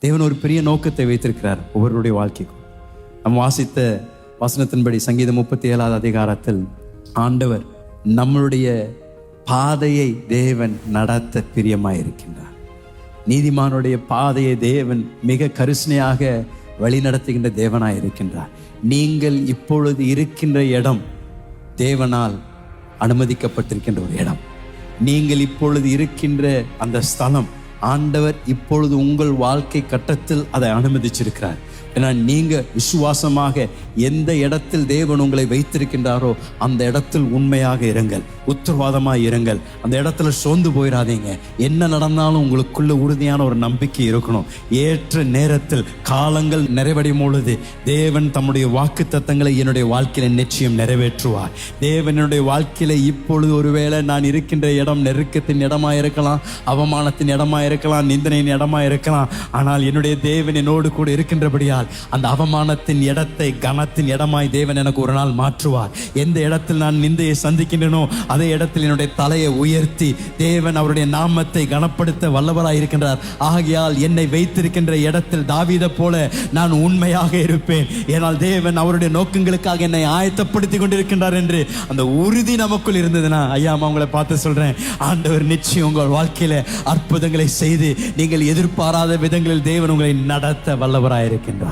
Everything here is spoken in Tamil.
தேவன் ஒரு பெரிய நோக்கத்தை வைத்திருக்கிறார் ஒவ்வொருடைய வாழ்க்கைக்கும். நம்ம வாசித்த வசனத்தின்படி சங்கீதம் 37 அதிகாரத்தில் ஆண்டவர் நம்மளுடைய பாதையை தேவன் நடத்த பிரியமாயிருக்கின்றார். நீதிமானுடைய பாதையை தேவன் மிக கருசனையாக வழி நடத்துகின்ற தேவனாய் இருக்கின்றார். நீங்கள் இப்பொழுது இருக்கின்ற இடம் தேவனால் அனுமதிக்கப்பட்டிருக்கின்ற ஒரு இடம். நீங்கள் இப்பொழுது இருக்கின்ற அந்த ஸ்தலம் ஆண்டவர் இப்பொழுது உங்கள் வாழ்க்கை கட்டத்தில் அதை அனுமதிச்சிருக்கிறார். ஏன்னா நீங்க விசுவாசமாக எந்த இடத்தில் தேவன் உங்களை வைத்திருக்கின்றாரோ அந்த இடத்தில் உண்மையாக இருங்கள், உத்தரவாதமாக இருங்கள். அந்த இடத்துல சோர்ந்து போயிடாதீங்க. என்ன நடந்தாலும் உங்களுக்குள்ள உறுதியான ஒரு நம்பிக்கை இருக்கணும். ஏற்ற நேரத்தில் காலங்கள் நிறைவடையும் பொழுது தேவன் தம்முடைய வாக்கு தத்தங்களை என்னுடைய வாழ்க்கையில நிச்சயம் நிறைவேற்றுவார். தேவன் என்னுடைய வாழ்க்கையில இப்பொழுது ஒருவேளை நான் இருக்கின்ற இடம் நெருக்கத்தின் இடமா இருக்கலாம், அவமானத்தின் இடமா இருக்கலாம், நிந்தனையின் இடமா இருக்கலாம். ஆனால் என்னுடைய தேவன் என்னோடு கூட இருக்கின்றபடியால் அந்த அவமானத்தின் இடத்தை கனத்தின் இடமாய் தேவன் எனக்கு ஒரு நாள் மாற்றுவார். எந்த இடத்தில் நான் நிந்தையை சந்திக்கின்றனோ அதே இடத்தில் என்னுடைய தலையை உயர்த்தி தேவன் அவருடைய நாமத்தை கனப்படுத்த வல்லவராய் இருக்கின்றார். ஆகையால் என்னை வைத்திருக்கின்ற இடத்தில் தாவீதை போல நான் உண்மையாக இருப்பேன். ஏனால் தேவன் அவருடைய நோக்கங்களுக்காக என்னை ஆயத்தப்படுத்தி கொண்டிருக்கின்றார் என்று அந்த உறுதி நமக்குள் இருந்ததுன்னா, ஐயா உங்களை பார்த்து சொல்றேன், ஆண்டவர் நிச்சயம் உங்கள் வாழ்க்கையில அற்புதங்களை செய்து நீங்கள் எதிர்பாராத விதங்களில் தேவன் உங்களை நடத்த வல்லவராய் இருக்கின்றார்.